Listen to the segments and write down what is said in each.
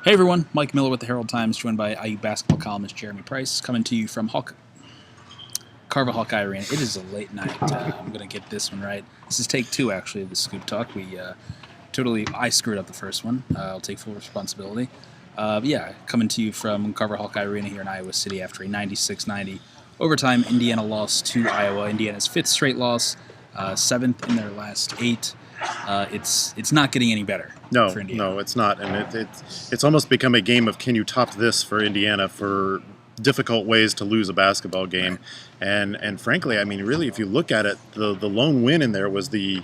Hey everyone, Mike Miller with the Herald Times, joined by IU basketball columnist Jeremy Price, coming to you from Carver Hawkeye Arena. It is a late night. I'm going to get this one right. This is take two, actually, of the Scoop Talk. I screwed up the first one. I'll take full responsibility. Coming to you from Carver Hawkeye Arena here in Iowa City after a 96-90 overtime Indiana loss to Iowa. Indiana's fifth straight loss, seventh in their last eight. It's not getting any better. For Indiana. No, it's not, and it's almost become a game of can you top this for Indiana for difficult ways to lose a basketball game, and frankly, I mean, really, if you look at it, the lone win in there was the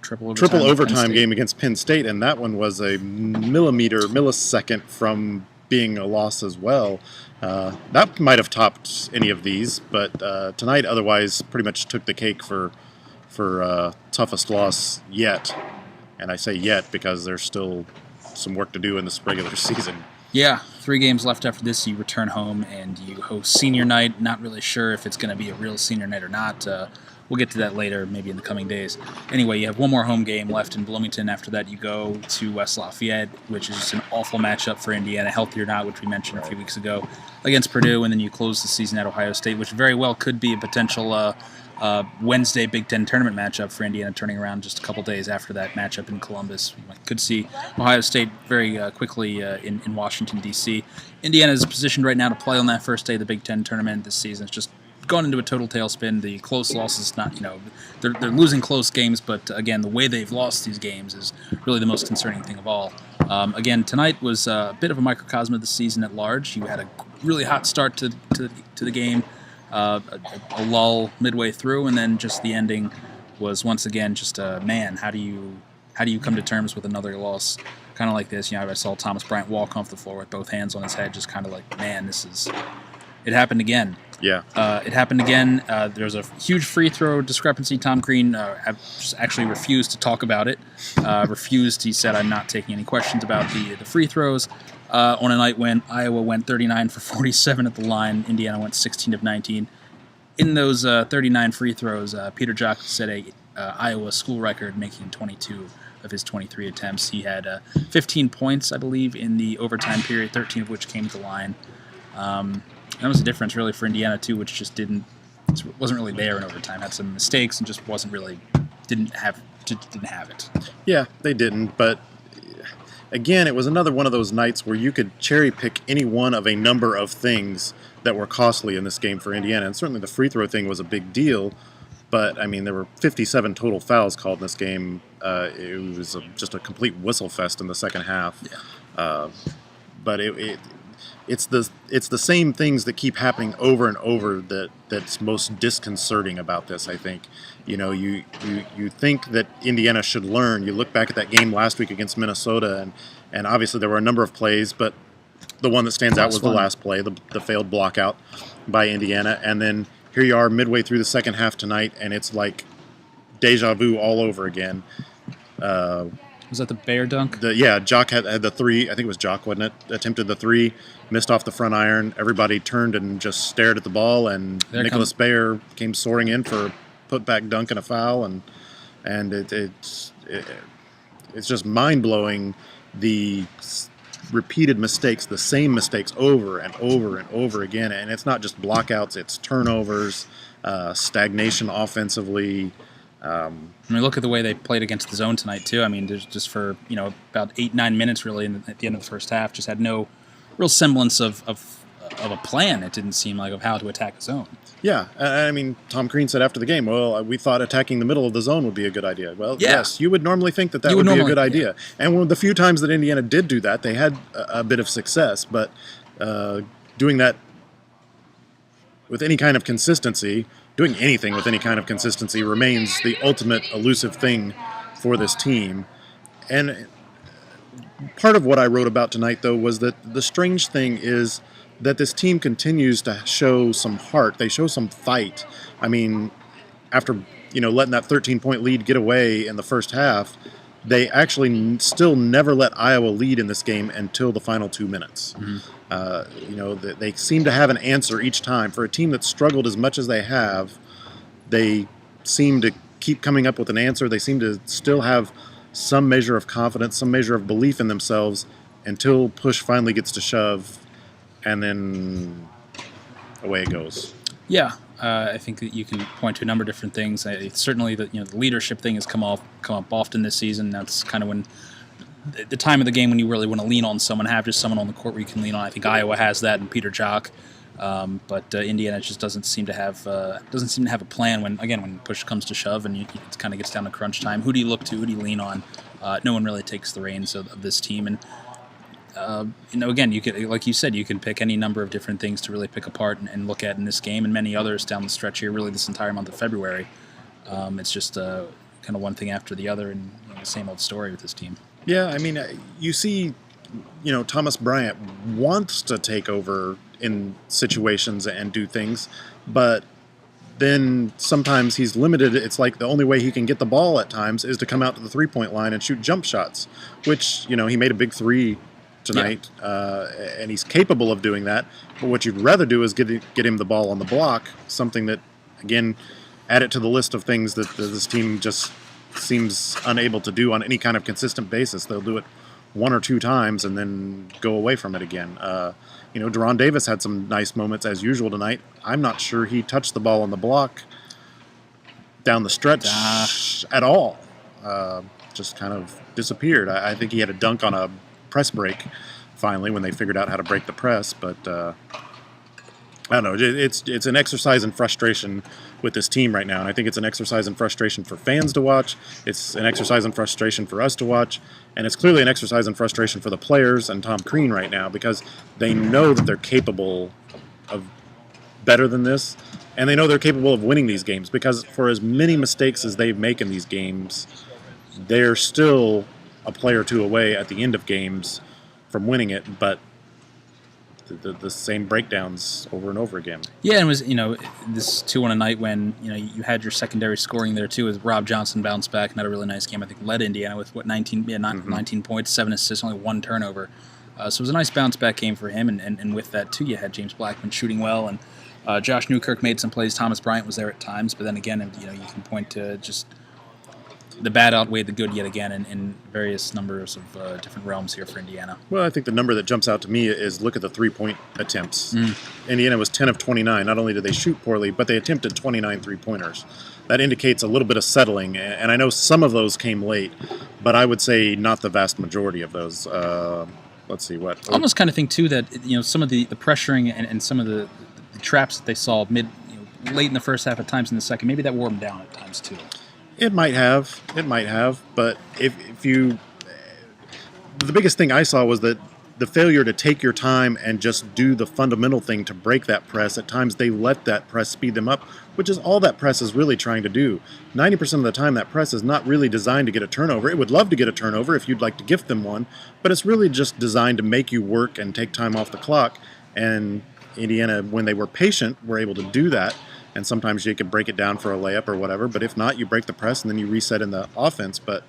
triple overtime game against Penn State, and that one was a millisecond from being a loss as well. That might have topped any of these, but tonight otherwise pretty much took the cake for toughest loss yet. And I say yet because there's still some work to do in this regular season. Yeah, 3 games left after this. You return home and you host senior night. Not really sure if it's going to be a real senior night or not. We'll get to that later, maybe in the coming days. Anyway, you have one more home game left in Bloomington. After that, you go to West Lafayette, which is an awful matchup for Indiana, healthy or not, which we mentioned a few weeks ago, against Purdue. And then you close the season at Ohio State, which very well could be a potential Wednesday Big Ten tournament matchup for Indiana, turning around just a couple days after that matchup in Columbus. We could see Ohio State very quickly in Washington, D.C. Indiana is positioned right now to play on that first day of the Big Ten tournament this season. It's just gone into a total tailspin. The close losses, they're losing close games, but again, the way they've lost these games is really the most concerning thing of all. Again, tonight was a bit of a microcosm of the season at large. You had a really hot start to the game. A lull midway through, and then just the ending was once again just man. How do you come to terms with another loss, kind of like this? I saw Thomas Bryant walk off the floor with both hands on his head, just kind of like, man, it happened again. Yeah, it happened again. There's a huge free throw discrepancy. Tom Crean just actually refused to talk about it. He said, "I'm not taking any questions about the free throws." On a night when Iowa went 39 for 47 at the line, Indiana went 16 of 19. In those 39 free throws, Peter Jock set a Iowa school record, making 22 of his 23 attempts. He had 15 points, I believe, in the overtime period, 13 of which came to the line. That was the difference, really, for Indiana, too, which just wasn't really there in overtime. Had some mistakes and just didn't have it. Yeah, they didn't, but again, it was another one of those nights where you could cherry pick any one of a number of things that were costly in this game for Indiana. And certainly the free throw thing was a big deal, but I mean, there were 57 total fouls called in this game. It was just a complete whistle fest in the second half. Yeah. But it's the same things that keep happening over and over that's most disconcerting about this, I think. You think that Indiana should learn. You look back at that game last week against Minnesota, and obviously there were a number of plays, but the one that stands out was the last play, the failed block out by Indiana. And then here you are midway through the second half tonight, and it's like deja vu all over again. Was that the Bear dunk? Jock had the three. I think it was Jock, wasn't it? Attempted the three, missed off the front iron. Everybody turned and just stared at the ball, and Nicholas Baer came soaring in for a put-back dunk and a foul, and it's just mind-blowing, the repeated mistakes, the same mistakes over and over and over again. And it's not just blockouts, it's turnovers, stagnation offensively. Look at the way they played against the zone tonight, too. I mean, there's just for, about 8-9 minutes, really, at the end of the first half, just had no real semblance of a plan, it didn't seem like, of how to attack the zone. Yeah, I mean, Tom Crean said after the game, well, we thought attacking the middle of the zone would be a good idea. Well, yes, you would normally think that would be a good idea. Yeah. And one of the few times that Indiana did do that, they had a bit of success, but doing that with any kind of consistency, doing anything with any kind of consistency remains the ultimate elusive thing for this team. And part of what I wrote about tonight, though, was that the strange thing is that this team continues to show some heart. They show some fight. I mean, after letting that 13-point lead get away in the first half, they actually still never let Iowa lead in this game until the final 2 minutes. Mm-hmm. They seem to have an answer each time. For a team that struggled as much as they have, they seem to keep coming up with an answer. They seem to still have some measure of confidence, some measure of belief in themselves, until push finally gets to shove, and then away it goes. Yeah, I think that you can point to a number of different things. Certainly, the leadership thing has come up often this season. That's kind of when the time of the game when you really want to lean on someone, have just someone on the court where you can lean on. I think Iowa has that, and Peter Jock. But Indiana just doesn't seem to have a plan when push comes to shove and it kind of gets down to crunch time. Who do you look to? Who do you lean on? No one really takes the reins of this team, and again, you could, like you said, you can pick any number of different things to really pick apart and look at in this game and many others down the stretch here. Really, this entire month of February, it's just kind of one thing after the other, and the same old story with this team. Yeah, I mean, you see, Thomas Bryant wants to take over in situations and do things, but then sometimes he's limited. It's like the only way he can get the ball at times is to come out to the three-point line and shoot jump shots, which, he made a big three tonight, and he's capable of doing that. But what you'd rather do is get him the ball on the block, something that, again, add it to the list of things that this team just seems unable to do on any kind of consistent basis. They'll do it one or two times and then go away from it again. Deron Davis had some nice moments as usual tonight. I'm not sure he touched the ball on the block down the stretch at all. Just kind of disappeared. I think he had a dunk on a press break finally when they figured out how to break the press, but I don't know. It's an exercise in frustration with this team right now, and I think it's an exercise in frustration for fans to watch. It's an exercise in frustration for us to watch, and it's clearly an exercise in frustration for the players and Tom Crean right now, because they know that they're capable of better than this, and they know they're capable of winning these games, because for as many mistakes as they make in these games, they're still a play or two away at the end of games from winning it, but the same breakdowns over and over again. Yeah, and it was, this too on a night when, you had your secondary scoring there too, as Rob Johnson bounced back and had a really nice game. I think led Indiana with 19 points, 7 assists, only 1 turnover. So it was a nice bounce back game for him, and with that too, you had James Blackman shooting well, and Josh Newkirk made some plays. Thomas Bryant was there at times, but then again, you can point to just the bad outweighed the good yet again in various numbers of different realms here for Indiana. Well, I think the number that jumps out to me is look at the three-point attempts. Indiana was 10 of 29. Not only did they shoot poorly, but they attempted 29 three-pointers. That indicates a little bit of settling, and I know some of those came late, but I would say not the vast majority of those. Let's see what. I almost kind of think too that some of the pressuring and some of the traps that they saw late in the first half at times in the second, maybe that wore them down at times too. It might have, but if you, the biggest thing I saw was that the failure to take your time and just do the fundamental thing to break that press. At times they let that press speed them up, which is all that press is really trying to do. 90% of the time that press is not really designed to get a turnover. It would love to get a turnover if you'd like to gift them one, but it's really just designed to make you work and take time off the clock. And Indiana, when they were patient, were able to do that. And sometimes you could break it down for a layup or whatever, but if not, you break the press and then you reset in the offense. But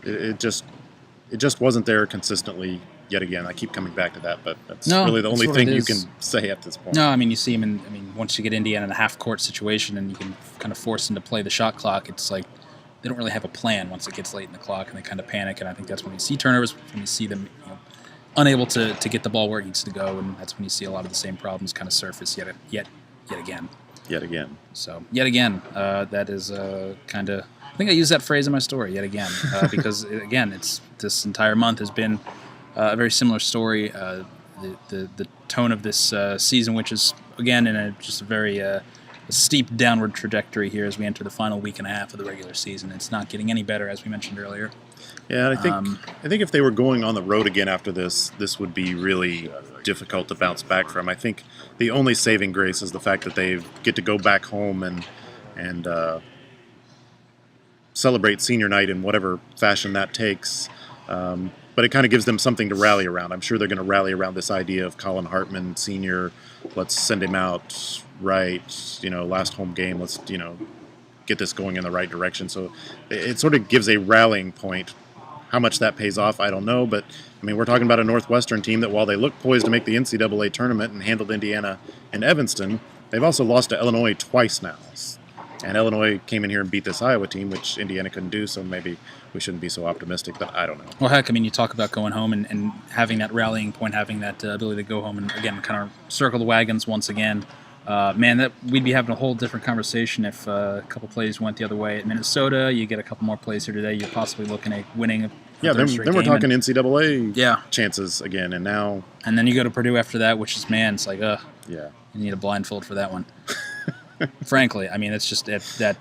it just wasn't there consistently yet again. I keep coming back to that, but that's really the only thing you can say at this point. No, I mean, you see him once you get Indiana in a half-court situation and you can kind of force them to play the shot clock, it's like they don't really have a plan once it gets late in the clock, and they kind of panic. And I think that's when you see turnovers, when you see them unable to get the ball where it needs to go, and that's when you see a lot of the same problems kind of surface yet again. Yet again. So, yet again, that is kind of... I think I used that phrase in my story, yet again, because, again, this entire month has been a very similar story. The tone of this season, which is, again, in just a very steep downward trajectory here as we enter the final week and a half of the regular season. It's not getting any better, as we mentioned earlier. Yeah, I think if they were going on the road again after this would be really difficult to bounce back from. I think the only saving grace is the fact that they get to go back home and celebrate senior night in whatever fashion that takes. But it kind of gives them something to rally around. I'm sure they're going to rally around this idea of Colin Hartman, senior. Let's send him out right. Last home game. Let's get this going in the right direction. So it sort of gives a rallying point. How much that pays off, I don't know. But, we're talking about a Northwestern team that, while they look poised to make the NCAA tournament and handled Indiana in Evanston, they've also lost to Illinois twice now. And Illinois came in here and beat this Iowa team, which Indiana couldn't do, so maybe we shouldn't be so optimistic, but I don't know. Well, heck, I mean, you talk about going home and having that rallying point, having that ability to go home and, again, kind of circle the wagons once again. Man, that we'd be having a whole different conversation if a couple plays went the other way. At Minnesota, you get a couple more plays here today, you're possibly looking at winning. Then we're talking NCAA chances again, and now... And then you go to Purdue after that, which is, man, it's like, yeah, you need a blindfold for that one. Frankly, I mean, it's just that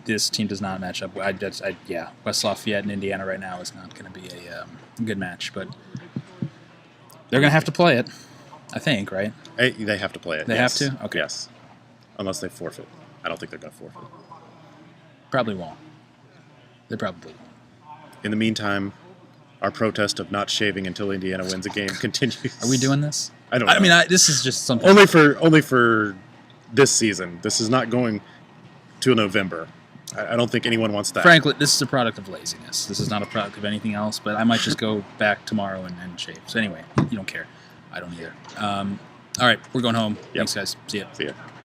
this team does not match up. West Lafayette and Indiana right now is not going to be a good match, but they're going to have to play it, I think, right? They have to play it. They have to? Okay. Yes. Unless they forfeit. I don't think they're going to forfeit. Probably won't. They probably won't. In the meantime, our protest of not shaving until Indiana wins a game continues. Are we doing this? I don't know. I mean, this is just something... Only for this season. This is not going to November. I don't think anyone wants that. Frankly, this is a product of laziness. This is not a product of anything else, but I might just go back tomorrow and shave. So anyway, you don't care. I don't either. All right, we're going home. Yep. Thanks, guys. See ya.